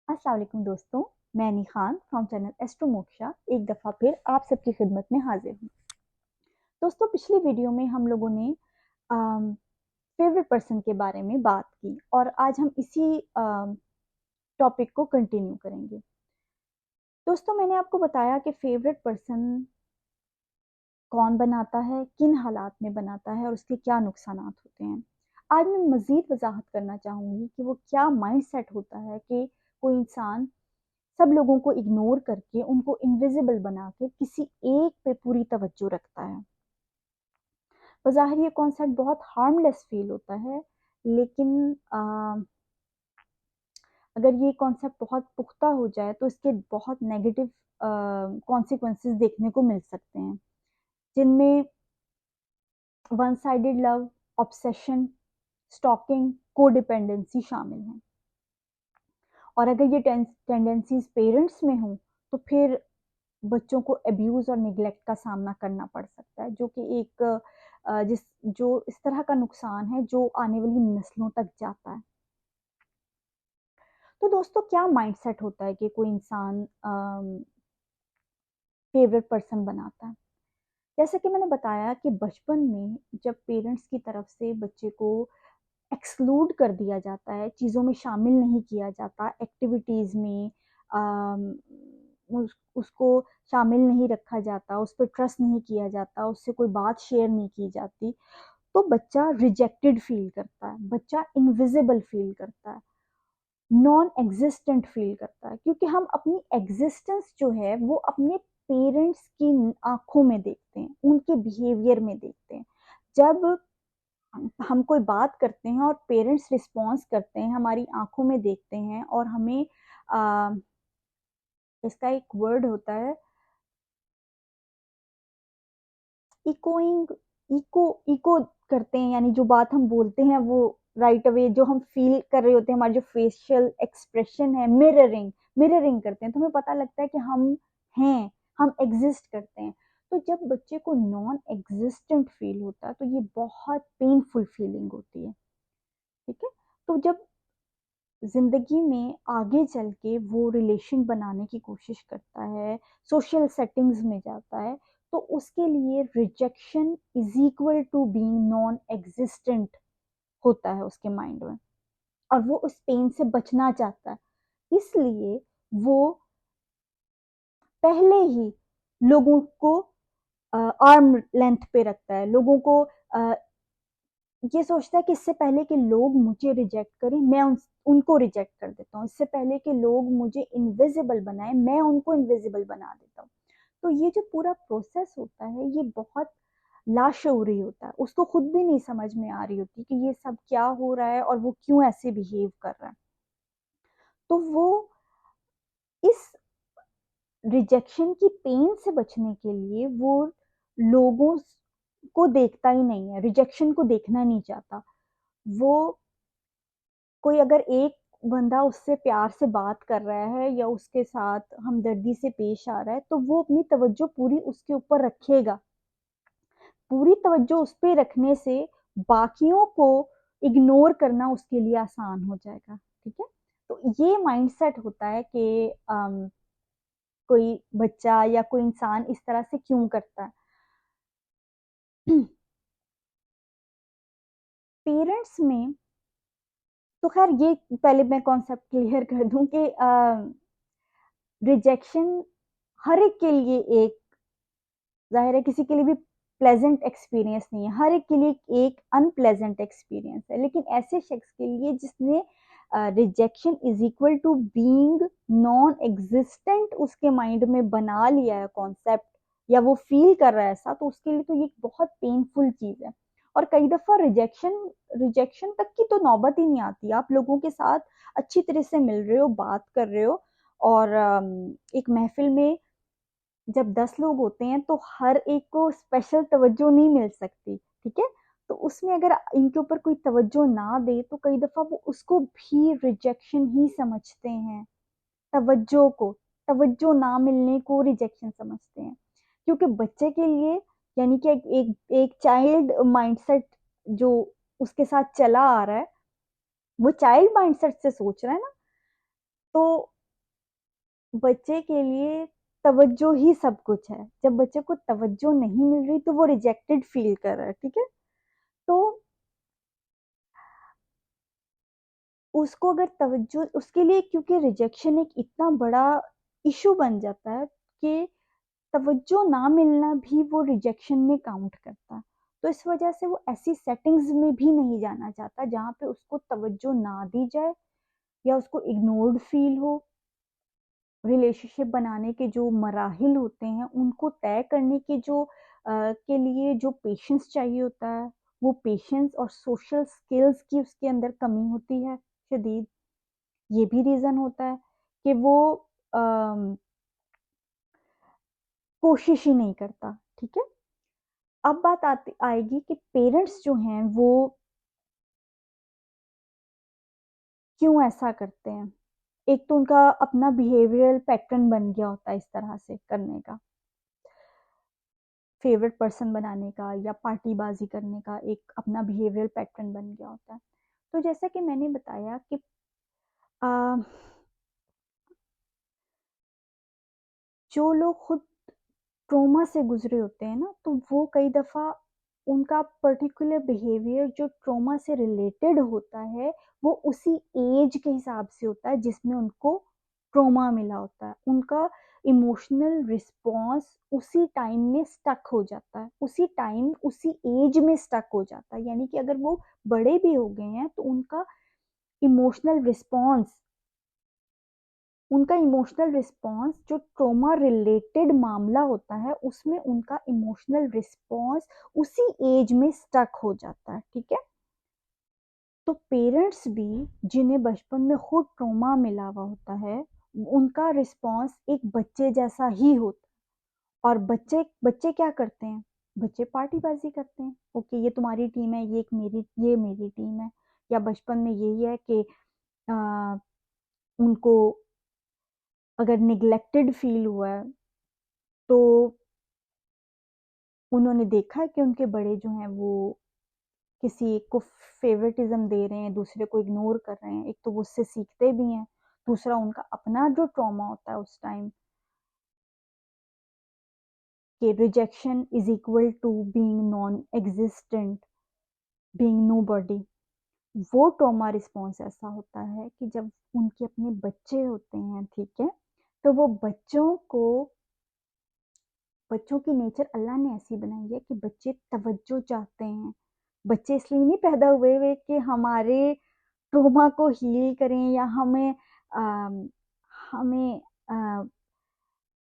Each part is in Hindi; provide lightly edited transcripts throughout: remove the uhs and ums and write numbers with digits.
अस्सलाम वालेकुम दोस्तों, मैं अनी Khan from channel astro moksha एक दफ़ा फिर आप सबकी खिदमत में हाजिर हूँ। दोस्तों, पिछली वीडियो में हम लोगों ने फेवरेट पर्सन के बारे में बात की और आज हम इसी टॉपिक को कंटिन्यू करेंगे। दोस्तों, मैंने आपको बताया कि फेवरेट पर्सन कौन बनाता है, किन हालात में बनाता है और उसके क्या नुकसानात होते हैं। आज मैं मज़ीद वज़ाहत करना चाहूँगी कि वो क्या माइंडसेट होता है कि कोई इंसान सब लोगों को इग्नोर करके उनको इनविजिबल बना के किसी एक पे पूरी तवज्जो रखता है। बज़ाहिर ये कॉन्सेप्ट बहुत हार्मलेस फील होता है, लेकिन अगर ये कॉन्सेप्ट बहुत पुख्ता हो जाए तो इसके बहुत नेगेटिव कॉन्सिक्वेंसेस देखने को मिल सकते हैं, जिनमें one sided love, obsession, stalking, codependency शामिल हैं। और अगर ये टेंडेंसीज पेरेंट्स में हों तो फिर बच्चों को अब्यूज़ और निगलेक्ट का सामना करना पड़ सकता है, जो कि एक जिस जो इस तरह का नुकसान है जो आने वाली नस्लों तक जाता है। तो दोस्तों, क्या माइंडसेट होता है कि कोई इंसान फेवरेट पर्सन बनाता है? जैसे कि मैंने बताया कि बचपन में जब पेरेंट्स की तरफ से बच्चे को एक्सक्लूड कर दिया जाता है, चीज़ों में शामिल नहीं किया जाता, एक्टिविटीज़ में उसको शामिल नहीं रखा जाता, उस पर ट्रस्ट नहीं किया जाता, उससे कोई बात शेयर नहीं की जाती, तो बच्चा रिजेक्टेड फील करता है, बच्चा इनविजिबल फील करता है, नॉन एग्जिस्टेंट फील करता है, क्योंकि हम अपनी एग्जिस्टेंस जो है वो अपने पेरेंट्स की आंखों में देखते हैं, उनके बिहेवियर में देखते हैं। जब हम कोई बात करते हैं और पेरेंट्स रिस्पॉन्स करते हैं, हमारी आंखों में देखते हैं और हमें आ, इसका एक वर्ड होता है इकोइंग, इको करते हैं, यानी जो बात हम बोलते हैं वो राइट अवे जो हम फील कर रहे होते हैं, हमारे जो फेशियल एक्सप्रेशन है, मिररिंग मिररिंग करते हैं, तो हमें पता लगता है कि हम हैं, हम एग्जिस्ट करते हैं। तो जब बच्चे को नॉन एग्जिस्टेंट फील होता है तो ये बहुत पेनफुल फीलिंग होती है। ठीक है। तो जब जिंदगी में आगे चल के वो रिलेशन बनाने की कोशिश करता है, सोशल सेटिंग्स में जाता है, तो उसके लिए rejection is equal to being non existent होता है उसके माइंड में, और वो उस पेन से बचना चाहता है। इसलिए वो पहले ही लोगों को आर्म लेंथ पे रखता है, लोगों को ये सोचता है कि इससे पहले कि लोग मुझे रिजेक्ट करें, मैं उनको रिजेक्ट कर देता हूँ, इससे पहले कि लोग मुझे इनविजिबल बनाए, मैं उनको इनविजिबल बना देता हूँ। तो ये जो पूरा प्रोसेस होता है ये बहुत लाशऊरी होता है, उसको खुद भी नहीं समझ में आ रही होती कि ये सब क्या हो रहा है और वो क्यों ऐसे बिहेव कर रहा है। तो वो इस रिजेक्शन की पेन से बचने के लिए वो लोगों को देखता ही नहीं है, रिजेक्शन को देखना नहीं चाहता। वो कोई अगर एक बंदा उससे प्यार से बात कर रहा है या उसके साथ हमदर्दी से पेश आ रहा है तो वो अपनी तवज्जो पूरी उसके ऊपर रखेगा। पूरी तवज्जो उस पे रखने से बाकियों को इग्नोर करना उसके लिए आसान हो जाएगा। ठीक है। तो ये माइंडसेट होता है कि कोई बच्चा या कोई इंसान इस तरह से क्यों करता है। पेरेंट्स में तो खैर ये पहले मैं कॉन्सेप्ट क्लियर कर दूं कि रिजेक्शन हर एक के लिए एक, जाहिर है किसी के लिए भी प्लेजेंट एक्सपीरियंस नहीं है, हर एक के लिए एक अनप्लेजेंट एक्सपीरियंस है, लेकिन ऐसे शख्स के लिए जिसने rejection is equal to being non existent उसके माइंड में बना लिया है कॉन्सेप्ट, या वो फील कर रहा है ऐसा, तो उसके लिए तो ये बहुत पेनफुल चीज है। और कई दफा रिजेक्शन रिजेक्शन तक की तो नौबत ही नहीं आती, आप लोगों के साथ अच्छी तरह से मिल रहे हो, बात कर रहे हो, और एक महफिल में जब 10 लोग होते हैं तो हर एक को स्पेशल तवज्जो नहीं मिल सकती। ठीक है। तो उसमें अगर इनके ऊपर कोई तवज्जो ना दे तो कई दफा वो उसको भी रिजेक्शन ही समझते हैं, तवज्जो को, तवज्जो ना मिलने को रिजेक्शन समझते हैं। क्योंकि बच्चे के लिए, यानी कि एक चाइल्ड माइंडसेट जो उसके साथ चला आ रहा है, वो चाइल्ड माइंडसेट से सोच रहा है ना, तो बच्चे के लिए तवज्जो ही सब कुछ है। जब बच्चे को तवज्जो नहीं मिल रही तो वो रिजेक्टेड फ़ील कर रहा है, ठीक है? तो उसको अगर तवज्जो उसके लिए, क्योंकि रिजेक्शन एक इतना बड़ा इश्यू बन जाता है कि तवज्जो ना मिलना भी वो रिजेक्शन में काउंट करता है। तो इस वजह से वो ऐसी सेटिंग्स में भी नहीं जाना चाहता जहाँ पे उसको तवज्जो ना दी जाए या उसको इग्नोर्ड फ़ील हो। रिलेशनशिप बनाने के जो मराहिल होते हैं, उनको तय करने के के लिए जो पेशेंस चाहिए होता है, वो पेशेंस और सोशल स्किल्स की उसके अंदर कमी होती है शदीद। ये भी रीज़न होता है कि वो अम, कोशिश ही नहीं करता, ठीक है? अब बात आती आएगी कि पेरेंट्स जो हैं वो क्यों ऐसा करते हैं? एक तो उनका अपना बिहेवियरल पैटर्न बन गया होता है इस तरह से करने का। फेवरेट पर्सन बनाने का या पार्टीबाजी करने का एक अपना बिहेवियरल पैटर्न बन गया होता है। तो जैसा कि मैंने बताया कि अ, जो लोग खुद ट्रॉमा से गुजरे होते हैं ना, तो वो कई दफ़ा उनका पर्टिकुलर बिहेवियर जो ट्रॉमा से रिलेटेड होता है, वो उसी एज के हिसाब से होता है जिसमें उनको ट्रॉमा मिला होता है। उनका इमोशनल रिस्पॉन्स उसी टाइम में स्टक हो जाता है, उसी टाइम, उसी एज में स्टक हो जाता है। यानी कि अगर वो बड़े भी हो गए हैं, तो इमोशनल रिस्पॉन्स उनका इमोशनल रिस्पॉन्स, जो ट्रॉमा रिलेटेड मामला होता है, उसमें उनका इमोशनल रिस्पॉन्स उसी एज में स्टक हो जाता है, ठीक है? तो पेरेंट्स भी जिन्हें बचपन में खुद ट्रॉमा मिला हुआ होता है, उनका रिस्पॉन्स एक बच्चे जैसा ही होता है। और बच्चे बच्चे क्या करते हैं? बच्चे पार्टीबाजी करते हैं। ओके, ये तुम्हारी टीम है, ये मेरी टीम है। या बचपन में यही है कि आ, उनको अगर निग्लेक्टेड फील हुआ है, तो उन्होंने देखा है कि उनके बड़े जो हैं वो किसी एक को फेवरेटिज्म दे रहे हैं, दूसरे को इग्नोर कर रहे हैं। एक तो वो उससे सीखते भी हैं, दूसरा उनका अपना जो ट्रॉमा होता है उस टाइम कि rejection is equal to being non existent, being nobody. वो ट्रॉमा रिस्पॉन्स ऐसा होता है कि जब उनके अपने बच्चे होते हैं, ठीक है, तो वो बच्चों की नेचर अल्लाह ने ऐसी बनाई है कि बच्चे तवज्जो चाहते हैं। बच्चे इसलिए नहीं पैदा हुए हुए कि हमारे ट्रॉमा को हील करें या हमें अ,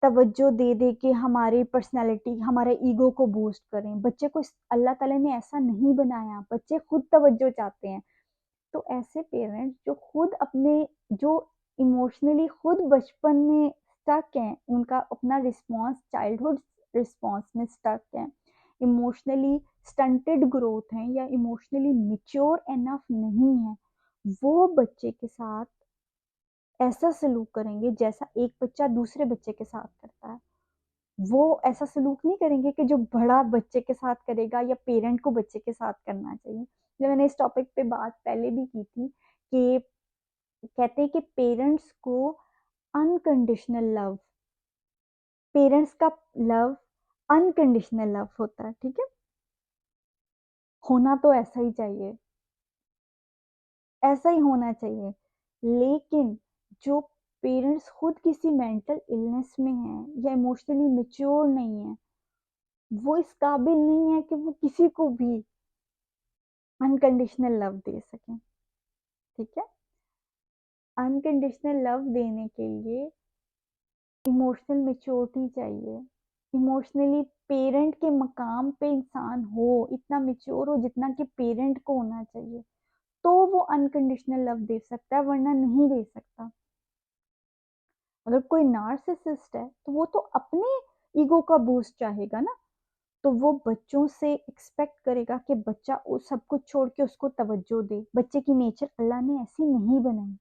तवज्जो दे दे के हमारी पर्सनैलिटी, हमारे ईगो को बूस्ट करें। बच्चे को अल्लाह ताला ने ऐसा नहीं बनाया, बच्चे खुद तवज्जो चाहते हैं। तो ऐसे पेरेंट्स जो खुद अपने जो इमोशनली खुद बचपन में स्टक हैं, उनका अपना रिस्पॉन्स चाइल्डहुड रिस्पॉन्स में स्टक है, इमोशनली स्टंटेड ग्रोथ है या इमोशनली मिच्योर एनफ नहीं है, वो बच्चे के साथ ऐसा सलूक करेंगे जैसा एक बच्चा दूसरे बच्चे के साथ करता है। वो ऐसा सलूक नहीं करेंगे कि जो बड़ा बच्चे के साथ करेगा या पेरेंट को बच्चे के साथ करना चाहिए। जो मैंने इस टॉपिक पे बात पहले भी की थी कि कहते हैं कि अनकंडीशनल लव पेरेंट्स का लव अनकंडीशनल लव होता है, ठीक है? होना तो ऐसा ही चाहिए, ऐसा ही होना चाहिए। लेकिन जो पेरेंट्स खुद किसी मेंटल इलनेस में हैं या इमोशनली मैच्योर नहीं है, वो इस काबिल नहीं है कि वो किसी को भी अनकंडीशनल लव दे सकें, ठीक है? अनकंडीशनल लव देने के लिए इमोशनल मैच्योरिटी चाहिए। इमोशनली पेरेंट के मकाम पे इंसान हो, इतना मैच्योर हो जितना कि पेरेंट को होना चाहिए, तो वो अनकंडीशनल लव दे सकता है, वरना नहीं दे सकता। अगर कोई नार्सिसिस्ट है तो वो तो अपने ईगो का बूस्ट चाहेगा ना, तो वो बच्चों से एक्सपेक्ट करेगा कि बच्चा उस सब कुछ छोड़ के उसको तवज्जो दे। बच्चे की नेचर अल्लाह ने ऐसी नहीं बनाई,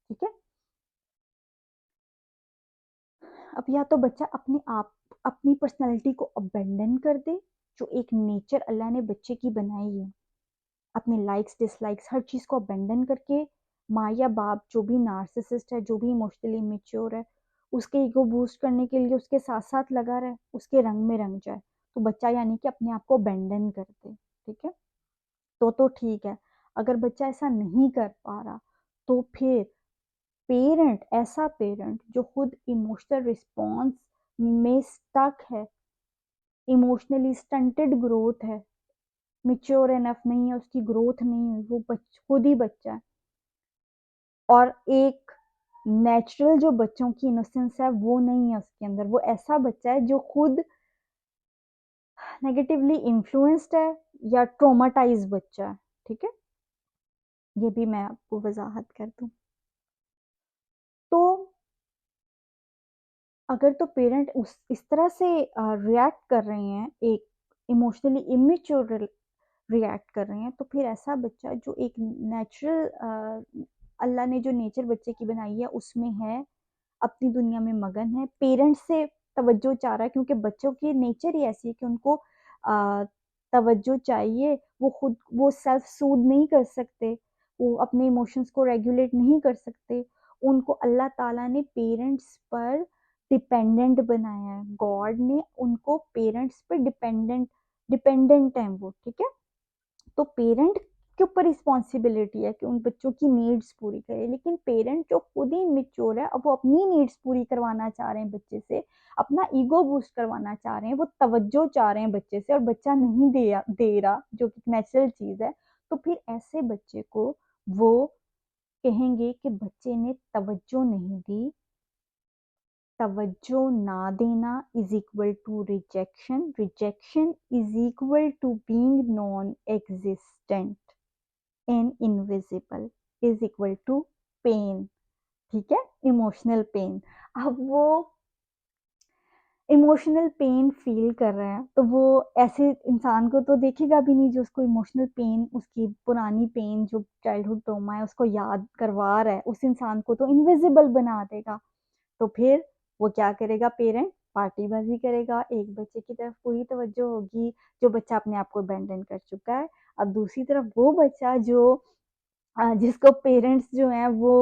ठीक है? अब या तो बच्चा अपनी पर्सनैलिटी को अबेंडन कर दे, जो एक नेचर अल्लाह ने बच्चे की बनाई है, अपने लाइक्स डिसलाइक्स हर चीज़ को अबेंडन करके माँ या बाप जो भी नार्सिसिस्ट है, जो भी इमोशनली इमेच्योर है, उसके ईगो बूस्ट करने के लिए उसके साथ-साथ लगा रहे, उसके रंग में रंग जाए। तो बच्चा यानी कि अपने आप को अबैंडन कर दे, ठीक है? तो ठीक है। अगर बच्चा ऐसा नहीं कर पा रहा, तो फिर ऐसा पेरेंट जो खुद इमोशनल रिस्पॉन्स में स्टक है, इमोशनली स्टंटेड ग्रोथ है, मैच्योर इनफ नहीं है, उसकी ग्रोथ नहीं है, वो खुद ही बच्चा है। और एक नेचुरल जो बच्चों की इनोसेंस है वो नहीं है उसके अंदर, वो ऐसा बच्चा है जो खुद नेगेटिवली इन्फ्लुएंस्ड है या ट्रोमाटाइज बच्चा है, ठीक है? ये भी मैं आपको वजाहत कर दूं। तो अगर तो पेरेंट उस इस तरह से रिएक्ट कर रहे हैं, एक इमोशनली इमेच्योर रिएक्ट कर रहे हैं, तो फिर ऐसा बच्चा जो एक नेचुरल अल्लाह ने जो नेचर बच्चे की बनाई है उसमें है, अपनी दुनिया में मगन है, पेरेंट्स से तवज्जो चाह रहा है, क्योंकि बच्चों की नेचर ही ऐसी है कि उनको तवज्जो चाहिए, वो खुद वो सेल्फ सूद नहीं कर सकते, वो अपने इमोशंस को रेगुलेट नहीं कर सकते, उनको अल्लाह ताला ने पेरेंट्स पर डिपेंडेंट बनाया है, गॉड ने उनको पेरेंट्स पर डिपेंडेंट हैं वो, ठीक है? तो पेरेंट के ऊपर रिस्पॉन्सिबिलिटी है कि उन बच्चों की नीड्स पूरी करे, लेकिन पेरेंट जो खुद ही मेच्योर है, अब वो अपनी नीड्स पूरी करवाना चाह रहे हैं बच्चे से, अपना ईगो बूस्ट करवाना चाह रहे हैं, वो तवज्जो चाह रहे हैं बच्चे से और बच्चा नहीं दे रहा, जो कि नेचुरल चीज है, तो फिर ऐसे बच्चे को वो कहेंगे कि बच्चे ने तवज्जो नहीं दी। तवज्जो ना देना is equal to rejection, rejection is equal to being non existent and invisible is equal to pain, ठीक है? Emotional pain. अब वो इमोशनल पेन फील कर रहा है, तो वो ऐसे इंसान को तो देखेगा भी नहीं जो उसको इमोशनल पेन, उसकी पुरानी पेन जो चाइल्डहुड ट्रॉमा है उसको याद करवा रहा है, उस इंसान को तो इनविजिबल बना देगा। तो फिर वो क्या करेगा? पेरेंट पार्टीबाजी करेगा, एक बच्चे की तरफ पूरी तवज्जो होगी जो बच्चा अपने आप को अबैंडन कर चुका है। अब दूसरी तरफ वो बच्चा जो जिसको पेरेंट्स जो हैं वो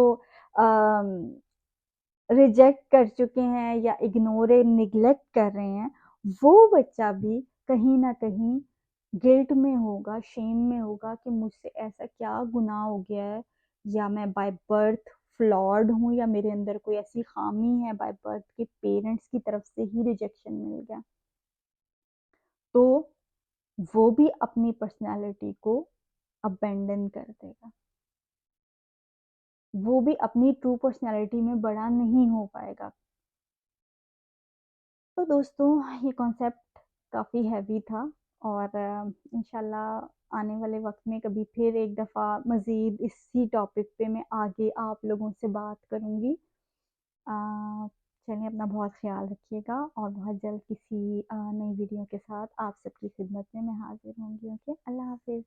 रिजेक्ट कर चुके हैं या इग्नोर निग्लेक्ट कर रहे हैं, वो बच्चा भी कहीं ना कहीं गिल्ट में होगा, शेम में होगा कि मुझसे ऐसा क्या गुनाह हो गया है, या मैं बाय बर्थ फ्लॉड हूँ, या मेरे अंदर कोई ऐसी खामी है बाय बर्थ कि पेरेंट्स की तरफ से ही रिजेक्शन मिल गया। तो वो भी अपनी पर्सनालिटी को अबेंडन कर देगा, वो भी अपनी ट्रू पर्सनालिटी में बड़ा नहीं हो पाएगा। तो दोस्तों, ये कॉन्सेप्ट काफ़ी हैवी था, और इंशाल्लाह आने वाले वक्त में कभी फिर एक दफ़ा मज़ीद इसी टॉपिक पे मैं आगे आप लोगों से बात करूँगी। चलिए, अपना बहुत ख्याल रखिएगा, और बहुत जल्द किसी नई वीडियो के साथ आप सबकी खिदमत में मैं हाजिर होंगी। ओके, अल्लाह हाफिज़।